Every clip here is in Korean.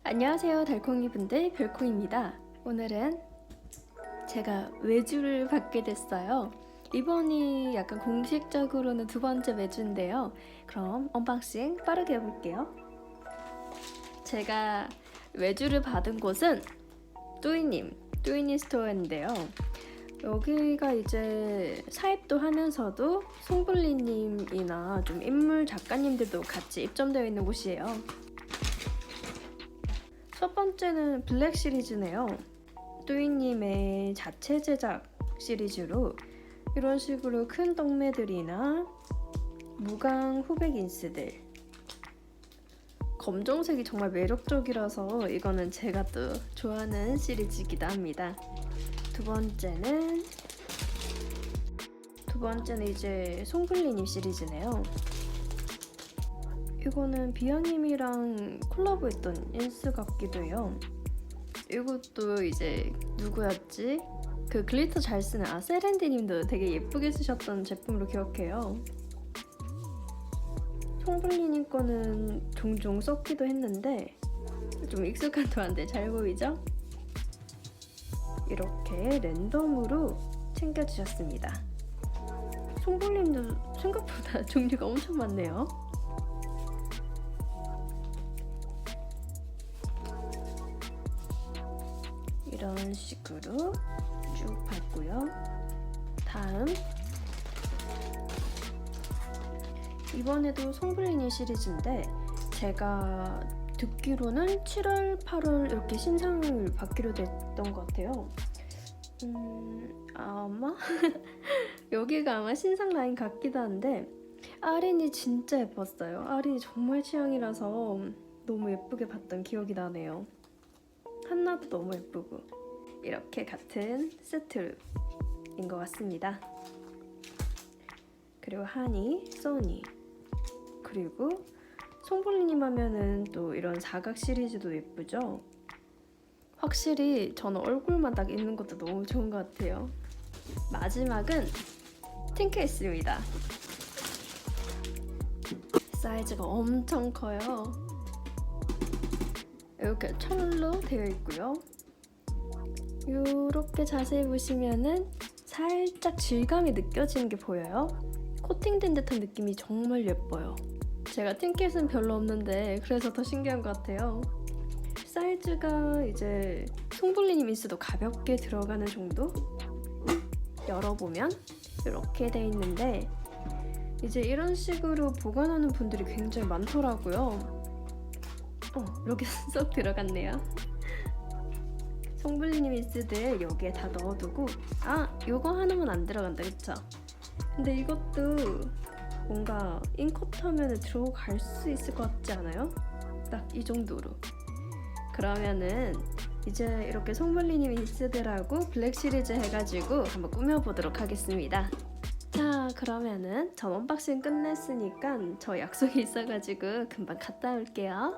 안녕하세요 달콩이분들, 별콩입니다. 오늘은 제가 외주를 받게 됐어요. 이번이 약간 공식적으로는 두 번째 외주인데요. 그럼 언박싱 빠르게 해볼게요. 제가 외주를 받은 곳은 뚜이님 스토어인데요. 여기가 이제 사입도 하면서도 송블리님이나 좀 인물 작가님들도 같이 입점되어 있는 곳이에요. 첫 번째는 블랙 시리즈네요. 뚜이님의 자체 제작 시리즈로 이런 식으로 큰 떡매들이나 무광 후백 인스들, 검정색이 정말 매력적이라서 이거는 제가 또 좋아하는 시리즈이기도 합니다. 두 번째는 이제 송블리님 시리즈네요. 이거는 비아님이랑 콜라보했던 인스 같기도 해요. 이것도 이제 누구였지? 그 글리터 잘 쓰는 세렌디님도 되게 예쁘게 쓰셨던 제품으로 기억해요. 송블리님 거는 종종 썼기도 했는데 좀 익숙한 도안데 잘 보이죠? 이렇게 랜덤으로 챙겨주셨습니다. 송블리님도 생각보다 종류가 엄청 많네요. 이런 식으로 쭉 밟고요. 다음 이번에도 송블리님 시리즈인데 제가 듣기로는 7월, 8월 이렇게 신상을 받기로 됐던 것 같아요. 아마? 여기가 아마 신상 라인 같기도 한데 아린이 진짜 예뻤어요. 아린이 정말 취향이라서 너무 예쁘게 봤던 기억이 나네요. 한나도 너무 예쁘고 이렇게 같은 세트인 것 같습니다. 그리고 하니, 써니, 그리고 송블리님 하면은 또 이런 사각 시리즈도 예쁘죠? 확실히 저는 얼굴만 딱 있는 것도 너무 좋은 것 같아요. 마지막은 틴케이스입니다. 사이즈가 엄청 커요. 이렇게 철로 되어 있고요. 이렇게 자세히 보시면은 살짝 질감이 느껴지는 게 보여요. 코팅된 듯한 느낌이 정말 예뻐요. 제가 틴켓은 별로 없는데 그래서 더 신기한 것 같아요. 사이즈가 이제 송블리님 인스도 가볍게 들어가는 정도? 열어보면 이렇게 돼 있는데 이제 이런 식으로 보관하는 분들이 굉장히 많더라고요. 이렇게 쏙 들어갔네요. 송블리님 인스들 여기에 다 넣어두고 요거 하나만 안 들어간다, 그쵸? 근데 이것도 뭔가 인컷 하면 들어갈 수 있을 것 같지 않아요? 딱 이 정도로. 그러면은 이제 이렇게 송블리님 인스들하고 블랙 시리즈 해가지고 한번 꾸며보도록 하겠습니다. 자, 그러면은 전 언박싱 끝냈으니까 저 약속이 있어가지고 금방 갔다 올게요.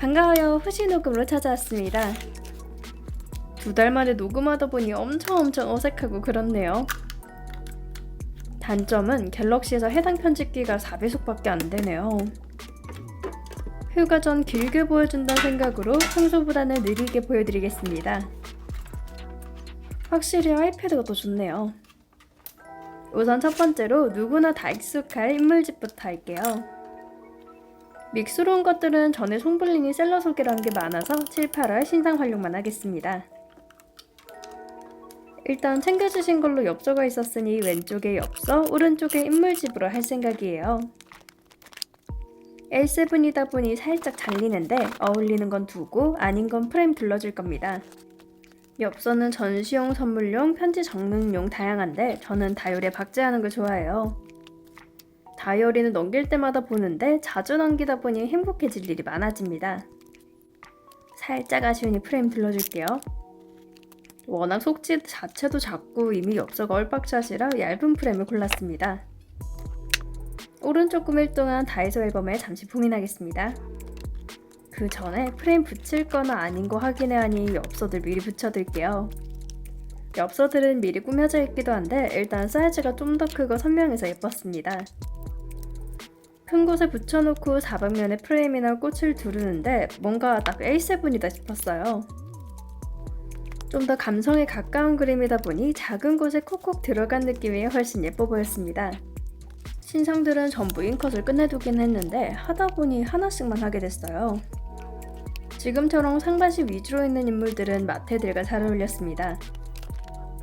반가워요. 후시 녹음으로 찾아왔습니다. 2달 만에 녹음하다 보니 엄청 어색하고 그렇네요. 단점은 갤럭시에서 해당 편집기가 4배속밖에 안 되네요. 휴가 전 길게 보여준다는 생각으로 평소보다는 느리게 보여드리겠습니다. 확실히 아이패드가 더 좋네요. 우선 첫 번째로 누구나 다 익숙할 인물집부터 할게요. 믹스러운 것들은 전에 송블린이 셀러 소개를 한 게 많아서 7, 8월 신상 활용만 하겠습니다. 일단 챙겨주신 걸로 엽서가 있었으니 왼쪽에 엽서, 오른쪽에 인물집으로 할 생각이에요. L7이다 보니 살짝 잘리는데 어울리는 건 두고 아닌 건 프레임 둘러줄 겁니다. 엽서는 전시용, 선물용, 편지 적는용 다양한데 저는 다이어리에 박제하는 걸 좋아해요. 다이어리는 넘길 때마다 보는데 자주 넘기다 보니 행복해질 일이 많아집니다. 살짝 아쉬우니 프레임 둘러줄게요. 워낙 속지 자체도 작고 이미 엽서가 얼박샷이라 얇은 프레임을 골랐습니다. 오른쪽 꾸밀 동안 다이소 앨범에 잠시 봉인하겠습니다. 그 전에 프레임 붙일 거나 아닌 거 확인해야 하니 엽서들 미리 붙여둘게요. 엽서들은 미리 꾸며져 있기도 한데 일단 사이즈가 좀 더 크고 선명해서 예뻤습니다. 큰 곳에 붙여놓고 사방면에 프레임이나 꽃을 두르는데 뭔가 딱 A7이다 싶었어요. 좀 더 감성에 가까운 그림이다 보니 작은 곳에 콕콕 들어간 느낌이 훨씬 예뻐 보였습니다. 신상들은 전부 인컷을 끝내두긴 했는데 하다 보니 하나씩만 하게 됐어요. 지금처럼 상반신 위주로 있는 인물들은 마테들과 잘 어울렸습니다.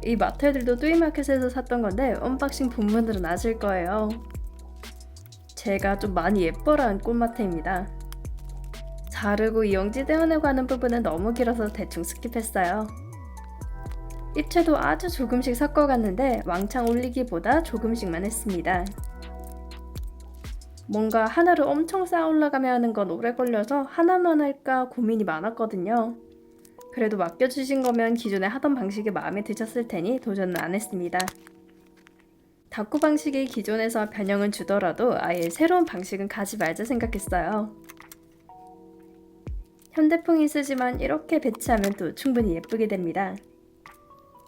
이 마테들도 뚜이마켓에서 샀던 건데 언박싱 본문으로 낮을 거예요. 제가 좀 많이 예뻐라는 꽃마테입니다. 자르고 이용지 떼어내고 하는 부분은 너무 길어서 대충 스킵했어요. 입체도 아주 조금씩 섞어갔는데 왕창 올리기보다 조금씩만 했습니다. 뭔가 하나를 엄청 쌓아 올라가며 하는 건 오래 걸려서 하나만 할까 고민이 많았거든요. 그래도 맡겨주신 거면 기존에 하던 방식이 마음에 드셨을 테니 도전은 안 했습니다. 다꾸 방식이 기존에서 변형은 주더라도 아예 새로운 방식은 가지 말자 생각했어요. 현대풍이 쓰지만 이렇게 배치하면 또 충분히 예쁘게 됩니다.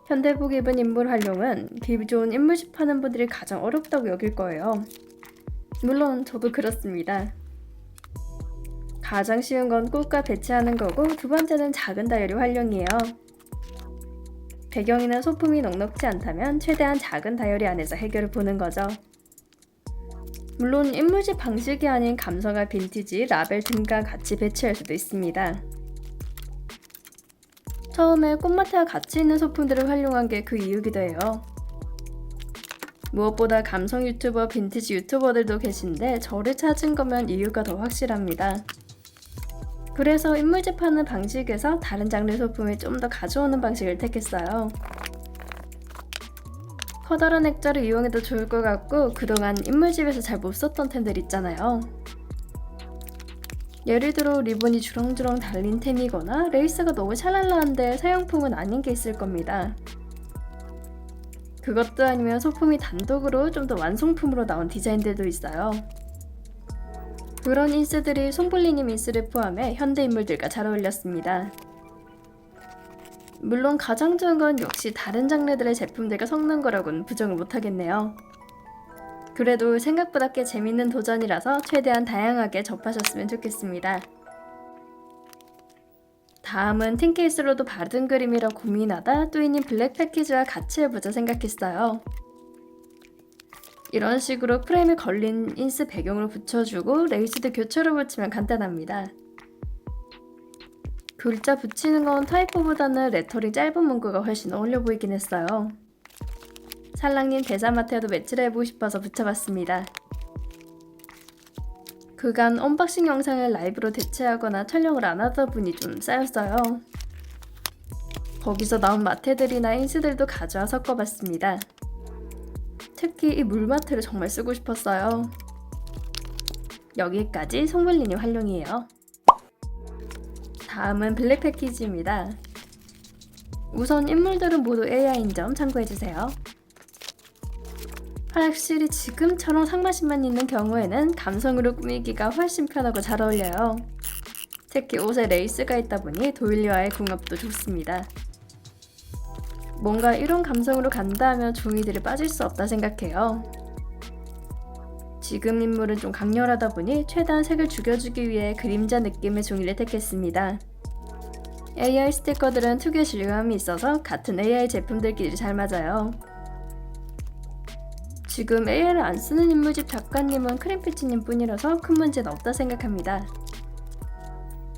현대복 입은 인물 활용은 기존 인물집 하는 분들이 가장 어렵다고 여길 거예요. 물론 저도 그렇습니다. 가장 쉬운 건 꽃과 배치하는 거고 두 번째는 작은 다이어리 활용이에요. 배경이나 소품이 넉넉지 않다면 최대한 작은 다이어리 안에서 해결을 보는 거죠. 물론 인물집 방식이 아닌 감성과 빈티지, 라벨 등과 같이 배치할 수도 있습니다. 처음에 꽃마테와 같이 있는 소품들을 활용한 게 그 이유기도 해요. 무엇보다 감성 유튜버, 빈티지 유튜버들도 계신데 저를 찾은 거면 이유가 더 확실합니다. 그래서 인물집 하는 방식에서 다른 장르 소품을 좀 더 가져오는 방식을 택했어요. 커다란 액자를 이용해도 좋을 것 같고 그동안 인물집에서 잘 못 썼던 템들 있잖아요. 예를 들어 리본이 주렁주렁 달린 템이거나 레이스가 너무 샬랄라한데 사용품은 아닌 게 있을 겁니다. 그것도 아니면 소품이 단독으로 좀 더 완성품으로 나온 디자인들도 있어요. 그런 인스들이 송블리님 인스를 포함해 현대 인물들과 잘 어울렸습니다. 물론 가장 좋은 건 역시 다른 장르들의 제품들과 섞는 거라고는 부정을 못하겠네요. 그래도 생각보다 꽤 재밌는 도전이라서 최대한 다양하게 접하셨으면 좋겠습니다. 다음은 틴케이스로도 받은 그림이라 고민하다 뚜이님 블랙 패키지와 같이 해보자 생각했어요. 이런 식으로 프레임에 걸린 인스 배경으로 붙여주고 레이스도 교체로 붙이면 간단합니다. 글자 붙이는 건 타이포보다는 레터링 짧은 문구가 훨씬 어울려 보이긴 했어요. 살랑님 대사마테아도 매치를 해보고 싶어서 붙여봤습니다. 그간 언박싱 영상을 라이브로 대체하거나 촬영을 안 하다 보니 좀 쌓였어요. 거기서 나온 마테들이나 인스들도 가져와 섞어봤습니다. 특히 이 물마테를 정말 쓰고 싶었어요. 여기까지 송블리님 활용이에요. 다음은 블랙 패키지입니다. 우선 인물들은 모두 AI인 점 참고해주세요. 확실히 지금처럼 상반신만 있는 경우에는 감성으로 꾸미기가 훨씬 편하고 잘 어울려요. 특히 옷에 레이스가 있다 보니 도일리와의 궁합도 좋습니다. 뭔가 이런 감성으로 간다 하면 종이들이 빠질 수 없다 생각해요. 지금 인물은 좀 강렬하다 보니 최대한 색을 죽여주기 위해 그림자 느낌의 종이를 택했습니다. AI 스티커들은 특유의 질감이 있어서 같은 AI 제품들끼리 잘 맞아요. 지금 AI를 안 쓰는 인물집 작가님은 크림피치님 뿐이라서 큰 문제는 없다 생각합니다.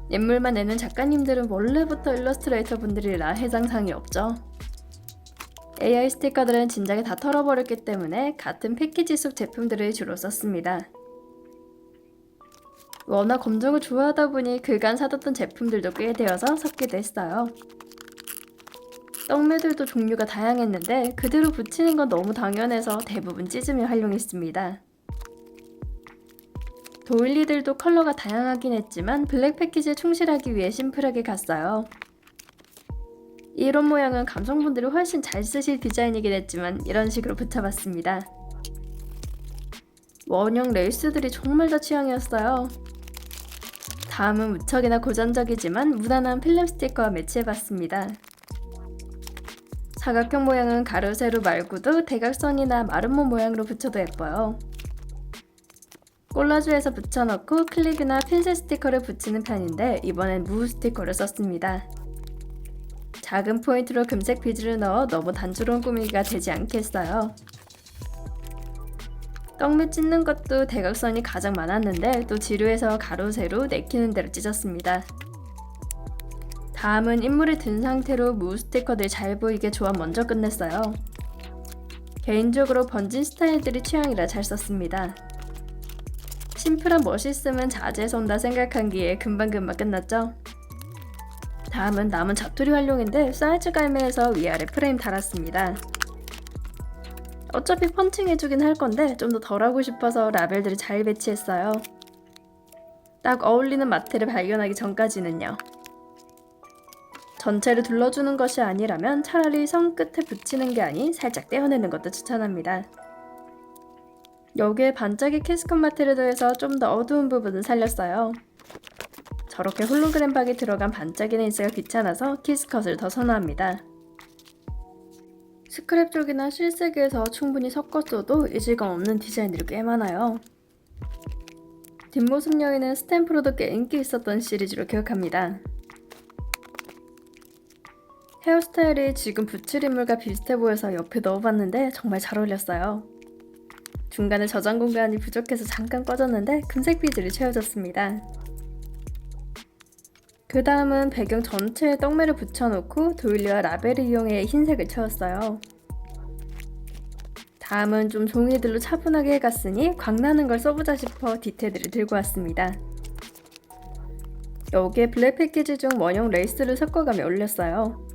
인물만 내는 작가님들은 원래부터 일러스트레이터 분들이라 해당사항이 없죠. AI 스티커들은 진작에 다 털어버렸기 때문에 같은 패키지 속 제품들을 주로 썼습니다. 워낙 검정을 좋아하다 보니 그간 사뒀던 제품들도 꽤 되어서 섞기도 했어요. 떡매들도 종류가 다양했는데 그대로 붙이는 건 너무 당연해서 대부분 찢으며 활용했습니다. 도일리들도 컬러가 다양하긴 했지만 블랙 패키지에 충실하기 위해 심플하게 갔어요. 이런 모양은 감성분들이 훨씬 잘 쓰실 디자인이긴 했지만 이런 식으로 붙여봤습니다. 원형 레이스들이 정말 다 취향이었어요. 다음은 무척이나 고전적이지만 무난한 필름 스티커와 매치해봤습니다. 사각형 모양은 가로 세로 말고도 대각선이나 마름모 모양으로 붙여도 예뻐요. 콜라주에서 붙여넣고 클립이나 핀셋 스티커를 붙이는 편인데 이번엔 무 스티커를 썼습니다. 작은 포인트로 금색 비즈를 넣어 너무 단조로운 꾸미기가 되지 않게 했어요. 떡매 찢는 것도 대각선이 가장 많았는데 또 지루해서 가로 세로 내키는 대로 찢었습니다. 다음은 인물을 든 상태로 무 스티커들 잘 보이게 조합 먼저 끝냈어요. 개인적으로 번진 스타일들이 취향이라 잘 썼습니다. 심플한 멋있음은 자제해서 온다 생각한기에 금방금방 끝났죠. 다음은 남은 자투리 활용인데 사이즈가 애매해서 위아래 프레임 달았습니다. 어차피 펀칭해주긴 할 건데 좀 더 덜하고 싶어서 라벨들을 잘 배치했어요. 딱 어울리는 마테를 발견하기 전까지는요. 전체를 둘러주는 것이 아니라면 차라리 선 끝에 붙이는 게 아닌 살짝 떼어내는 것도 추천합니다. 여기에 반짝이 캐스컷 마테를 더해서 좀 더 어두운 부분을 살렸어요. 저렇게 홀로그램 박이 들어간 반짝이 레인스가 귀찮아서 키스컷을 더 선호합니다. 스크랩 쪽이나 실색에서 충분히 섞었어도 이질감 없는 디자인들이 꽤 많아요. 뒷모습 여인은 스탬프로도 꽤 인기 있었던 시리즈로 기억합니다. 헤어스타일이 지금 붙일 인물과 비슷해 보여서 옆에 넣어봤는데 정말 잘 어울렸어요. 중간에 저장 공간이 부족해서 잠깐 꺼졌는데 금색 비즈를 채워줬습니다. 그 다음은 배경 전체에 떡매를 붙여놓고 도일리와 라벨을 이용해 흰색을 채웠어요. 다음은 좀 종이들로 차분하게 해갔으니 광나는 걸 써보자 싶어 디테일들을 들고 왔습니다. 여기에 블랙 패키지 중 원형 레이스를 섞어가며 올렸어요.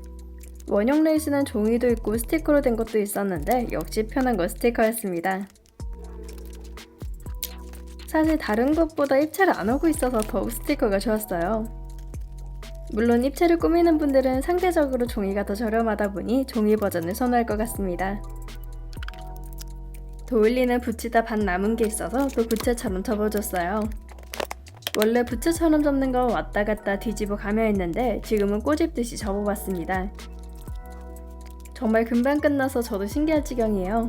원형 레이스는 종이도 있고 스티커로 된 것도 있었는데 역시 편한 건 스티커였습니다. 사실 다른 것보다 입체를 안 하고 있어서 더욱 스티커가 좋았어요. 물론 입체를 꾸미는 분들은 상대적으로 종이가 더 저렴하다 보니 종이 버전을 선호할 것 같습니다. 도일리는 붙이다 반 남은 게 있어서 또 부채처럼 접어줬어요. 원래 부채처럼 접는 건 왔다 갔다 뒤집어 가며 했는데 지금은 꼬집듯이 접어봤습니다. 정말 금방 끝나서 저도 신기할 지경이에요.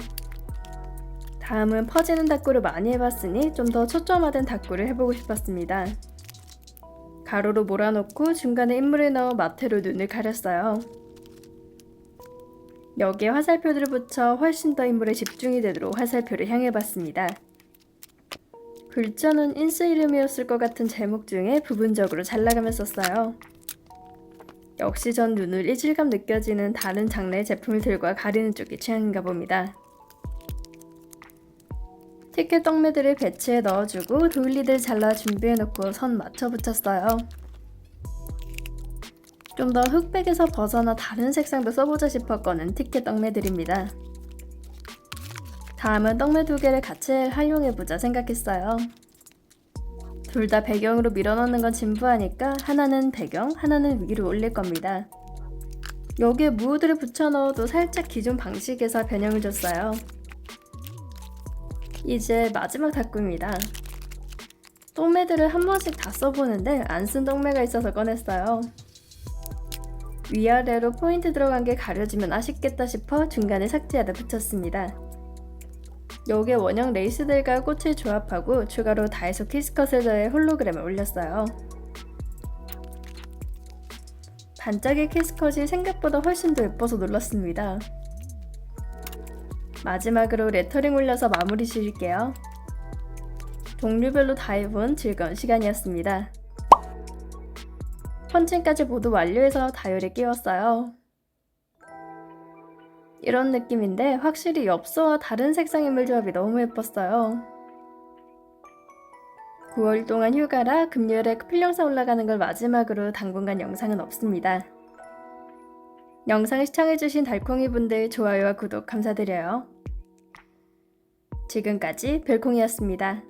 다음은 퍼지는 닦구를 많이 해봤으니 좀 더 초점화된 닦구를 해보고 싶었습니다. 가로로 몰아놓고 중간에 인물을 넣어 마테로 눈을 가렸어요. 여기에 화살표들을 붙여 훨씬 더 인물에 집중이 되도록 화살표를 향해봤습니다. 글자는 인스 이름이었을 것 같은 제목 중에 부분적으로 잘라가며 썼어요. 역시 전 눈을 이질감 느껴지는 다른 장르의 제품을 들고 가리는 쪽이 취향인가 봅니다. 티켓 떡매들을 배치에 넣어주고 도일리들 잘라 준비해놓고 선 맞춰 붙였어요. 좀 더 흑백에서 벗어나 다른 색상도 써보자 싶어 꺼낸 티켓 떡매들입니다. 다음은 떡매 두 개를 같이 활용해보자 생각했어요. 둘 다 배경으로 밀어넣는 건 진부하니까 하나는 배경, 하나는 위로 올릴 겁니다. 여기에 무드를 붙여 넣어도 살짝 기존 방식에서 변형을 줬어요. 이제 마지막 닦구입니다. 또매들을 한 번씩 다 써보는데 안 쓴 동매가 있어서 꺼냈어요. 위아래로 포인트 들어간 게 가려지면 아쉽겠다 싶어 중간에 삭제하다 붙였습니다. 여기에 원형 레이스들과 꽃을 조합하고 추가로 다이소 키스컷을 더해 홀로그램을 올렸어요. 반짝이 키스컷이 생각보다 훨씬 더 예뻐서 놀랐습니다. 마지막으로 레터링 올려서 마무리 지을게요. 종류별로 다 해본 즐거운 시간이었습니다. 펀칭까지 모두 완료해서 다이얼에 끼웠어요. 이런 느낌인데 확실히 엽서와 다른 색상 인물 조합이 너무 예뻤어요. 9월 동안 휴가라 금요일에 필영상 올라가는 걸 마지막으로 당분간 영상은 없습니다. 영상 시청해주신 달콩이 분들 좋아요와 구독 감사드려요. 지금까지 별콩이었습니다.